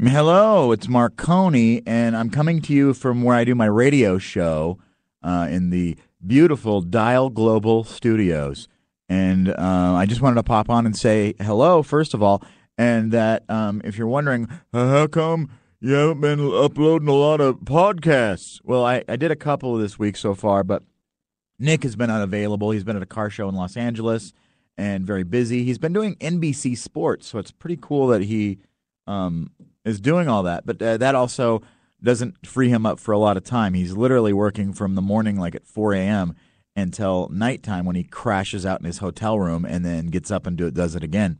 Hello, it's Marconi, and I'm coming to you from where I do my radio show in the beautiful Dial Global Studios. And I just wanted to pop on and say hello, first of all, and that if you're wondering, how come you haven't been uploading a lot of podcasts? Well, I did a couple this week so far, but Nick has been unavailable. He's been at a car show in Los Angeles and very busy. He's been doing NBC Sports, so it's pretty cool that he is doing all that. But that also doesn't free him up for a lot of time. He's literally working from the morning, like at 4 a.m., until nighttime when he crashes out in his hotel room and then gets up and does it again.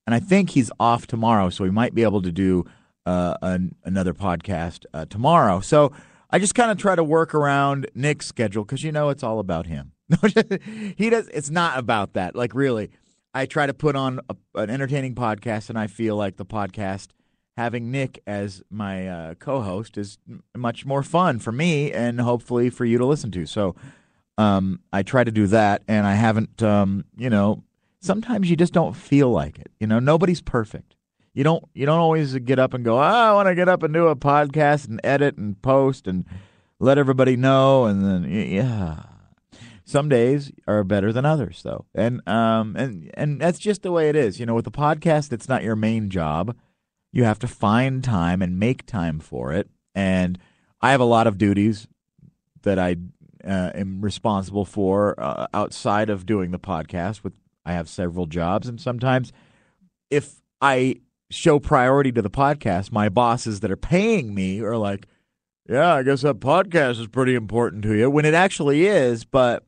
And I think he's off tomorrow, so we might be able to do another podcast tomorrow. So I just kind of try to work around Nick's schedule because, it's all about him. He does. It's not about that. Like, really, I try to put on an entertaining podcast, and I feel like the podcast, having Nick as my co-host, is much more fun for me and hopefully for you to listen to. So I try to do that, and I haven't, sometimes you just don't feel like it. Nobody's perfect. You don't always get up and go, I want to get up and do a podcast and edit and post and let everybody know. And then, yeah, some days are better than others, though. And that's just the way it is. With the podcast, it's not your main job. You have to find time and make time for it. And I have a lot of duties that I am responsible for outside of doing the podcast. I have several jobs, and sometimes if I show priority to the podcast, my bosses that are paying me are like, yeah, I guess that podcast is pretty important to you, when it actually is, but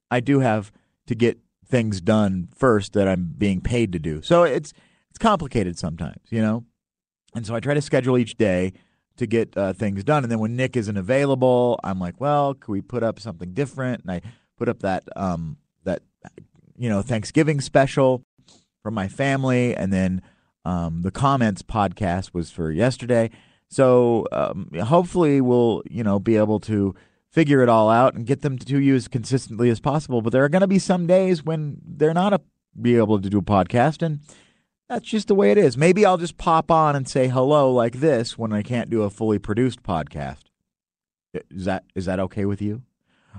I do have to get things done first that I'm being paid to do. So it's complicated sometimes, And so I try to schedule each day to get things done. And then when Nick isn't available, I'm like, well, could we put up something different? And I put up that Thanksgiving special for my family. And then the Comments podcast was for yesterday. So hopefully we'll, be able to figure it all out and get them to you as consistently as possible. But there are going to be some days when they're not be able to do a podcast, and that's just the way it is. Maybe I'll just pop on and say hello like this when I can't do a fully produced podcast. Is that okay with you?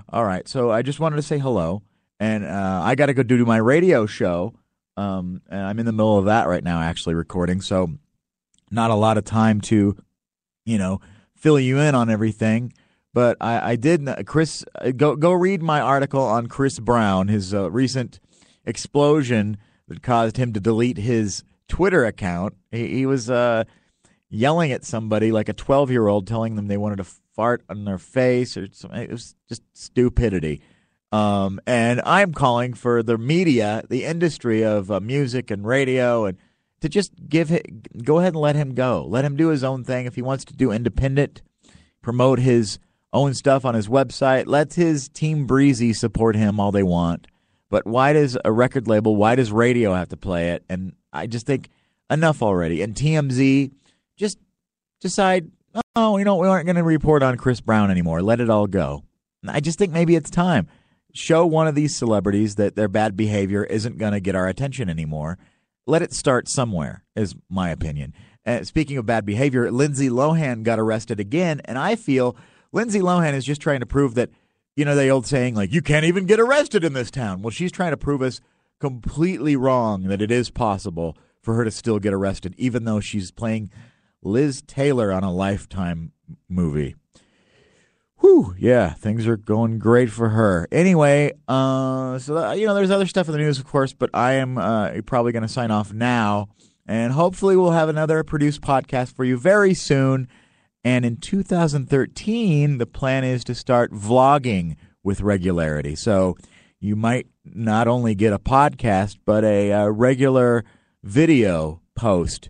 All right. So I just wanted to say hello, and I got to go do my radio show, and I'm in the middle of that right now, actually recording. So not a lot of time to, fill you in on everything. But I did. Chris, go read my article on Chris Brown, his recent explosion that caused him to delete his Twitter account. He was yelling at somebody like a 12-year-old, telling them they wanted to fart on their face or something. It was just stupidity. And I'm calling for the media, the industry of music and radio, and to just go ahead and let him go. Let him do his own thing. If he wants to do independent, promote his own stuff on his website, let his Team Breezy support him all they want. But why does a record label, why does radio have to play it? And I just think enough already. And TMZ, just decide, we aren't going to report on Chris Brown anymore. Let it all go. And I just think maybe it's time. Show one of these celebrities that their bad behavior isn't going to get our attention anymore. Let it start somewhere, is my opinion. Speaking of bad behavior, Lindsay Lohan got arrested again, and I feel Lindsay Lohan is just trying to prove that, the old saying, like, you can't even get arrested in this town. Well, she's trying to prove us completely wrong that it is possible for her to still get arrested, even though she's playing Liz Taylor on a Lifetime movie. Whew, yeah, things are going great for her. Anyway, there's other stuff in the news, of course, but I am probably going to sign off now, and hopefully we'll have another produced podcast for you very soon. And in 2013, the plan is to start vlogging with regularity. So you might not only get a podcast, but a regular video post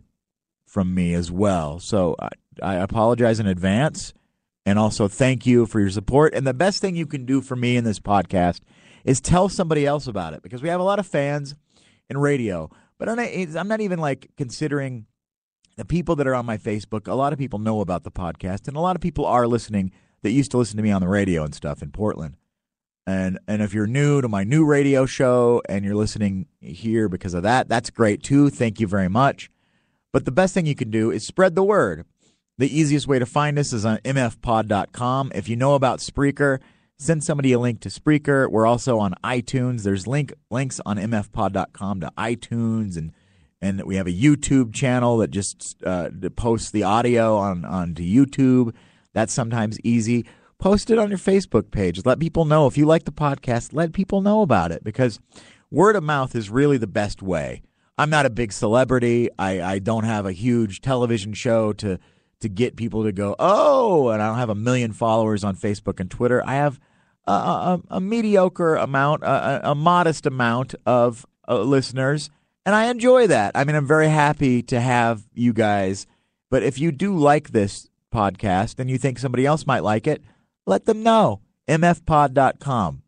from me as well. So I apologize in advance, and also thank you for your support. And the best thing you can do for me in this podcast is tell somebody else about it, because we have a lot of fans in radio. But I'm not even considering the people that are on my Facebook. A lot of people know about the podcast, and a lot of people are listening that used to listen to me on the radio and stuff in Portland. And if you're new to my new radio show and you're listening here because of that, that's great too. Thank you very much. But the best thing you can do is spread the word. The easiest way to find us is on mfpod.com. If you know about Spreaker, send somebody a link to Spreaker. We're also on iTunes. There's links on mfpod.com to iTunes, and we have a YouTube channel that just posts the audio onto YouTube. That's sometimes easy. Post it on your Facebook page. Let people know. If you like the podcast, let people know about it, because word of mouth is really the best way. I'm not a big celebrity. I don't have a huge television show to get people to go, oh, and I don't have 1 million followers on Facebook and Twitter. I have a mediocre amount, a modest amount of listeners, and I enjoy that. I mean, I'm very happy to have you guys. But if you do like this podcast and you think somebody else might like it, let them know. mfpod.com.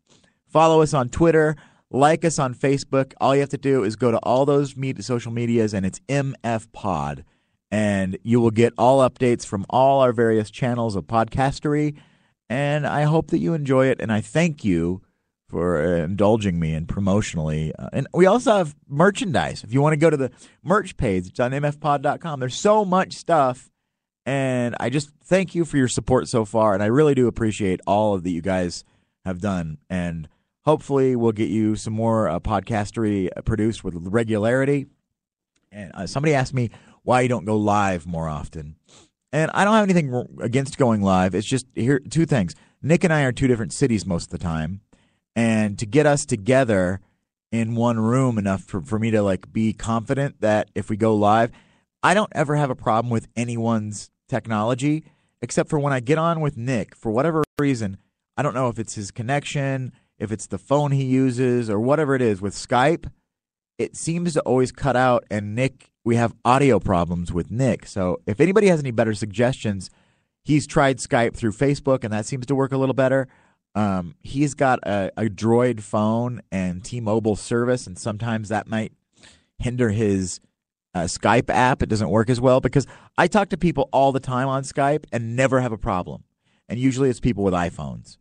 Follow us on Twitter. Like us on Facebook. All you have to do is go to all those social medias, and it's mfpod. And you will get all updates from all our various channels of podcastery. And I hope that you enjoy it. And I thank you for indulging me and promotionally. And we also have merchandise. If you want to go to the merch page, it's on mfpod.com. There's so much stuff. And I just thank you for your support so far. And I really do appreciate all of that you guys have done. And hopefully we'll get you some more podcastery produced with regularity. And somebody asked me why you don't go live more often. And I don't have anything against going live. It's just here two things. Nick and I are in 2 different cities most of the time. And to get us together in one room enough for me to like be confident that if we go live, I don't ever have a problem with anyone's technology, except for when I get on with Nick, for whatever reason. I don't know if it's his connection, if it's the phone he uses, or whatever it is. With Skype, it seems to always cut out, and Nick, we have audio problems with Nick. So if anybody has any better suggestions, he's tried Skype through Facebook, and that seems to work a little better. He's got a Droid phone and T-Mobile service, and sometimes that might hinder his Skype app. It doesn't work as well, because I talk to people all the time on Skype and never have a problem. And usually it's people with iPhones.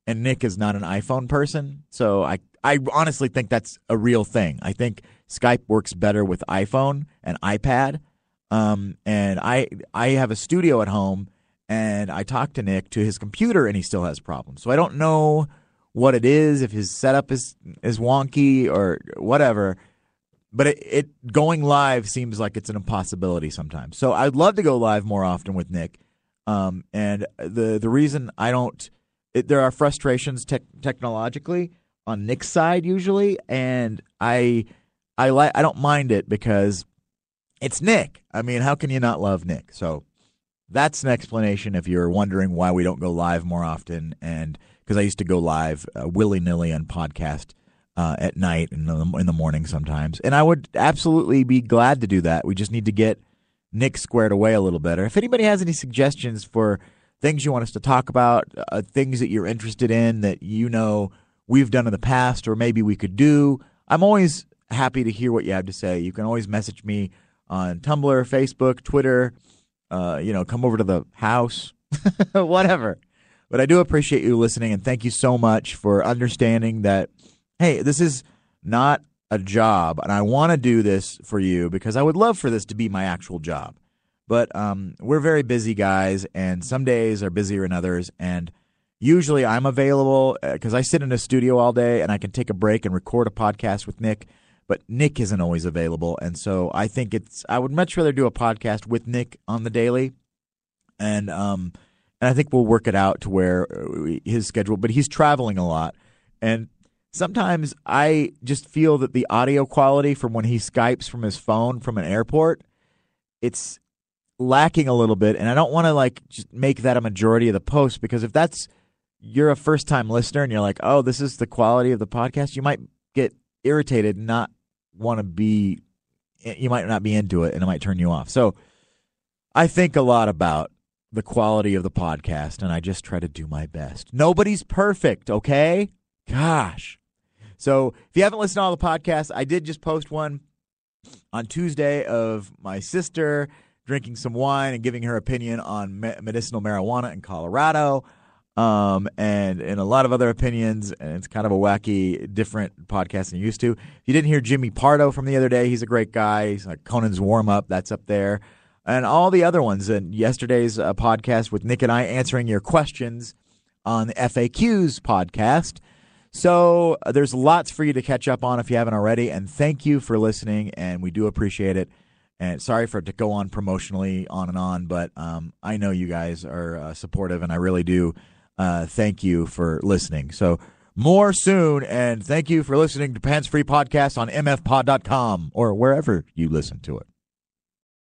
And Nick is not an iPhone person, so I honestly think that's a real thing. I think Skype works better with iPhone and iPad. And I have a studio at home, and I talk to Nick to his computer, and he still has problems. So I don't know what it is, if his setup is wonky or whatever. But it going live seems like it's an impossibility sometimes. So I'd love to go live more often with Nick. And the reason I don't, there are frustrations technologically on Nick's side usually, and I don't mind it because it's Nick. I mean, how can you not love Nick? So that's an explanation if you're wondering why we don't go live more often. And because I used to go live willy-nilly on podcast at night and in the morning sometimes. And I would absolutely be glad to do that. We just need to get Nick squared away a little better. If anybody has any suggestions for things you want us to talk about, things that you're interested in that you know we've done in the past or maybe we could do, I'm always happy to hear what you have to say. You can always message me on Tumblr, Facebook, Twitter, come over to the house, whatever. But I do appreciate you listening, and thank you so much for understanding that, hey, this is not a job, and I want to do this for you because I would love for this to be my actual job. But we're very busy guys, and some days are busier than others, and usually I'm available because I sit in a studio all day, and I can take a break and record a podcast with Nick, but Nick isn't always available, and so I think I would much rather do a podcast with Nick on the daily, and I think we'll work it out to where his schedule, but he's traveling a lot, and sometimes I just feel that the audio quality from when he Skypes from his phone from an airport, it's lacking a little bit, and I don't want to just make that a majority of the post, because if you're a first-time listener and you're like, oh, this is the quality of the podcast, you might get irritated and you might not be into it, and it might turn you off. So I think a lot about the quality of the podcast, and I just try to do my best. Nobody's perfect, okay? Gosh. So if you haven't listened to all the podcasts, I did just post one on Tuesday of my sister drinking some wine and giving her opinion on medicinal marijuana in Colorado. and a lot of other opinions, and it's kind of a wacky, different podcast than you used to. If you didn't hear Jimmy Pardo from the other day, he's a great guy. He's like Conan's Warm-Up, that's up there. And all the other ones. And yesterday's podcast with Nick and I answering your questions on the FAQs podcast. So there's lots for you to catch up on if you haven't already. And thank you for listening, and we do appreciate it. And sorry for it to go on promotionally on and on, but I know you guys are supportive, and I really do. Thank you for listening. So more soon, and thank you for listening to Pants Free Podcast on mfpod.com or wherever you listen to it.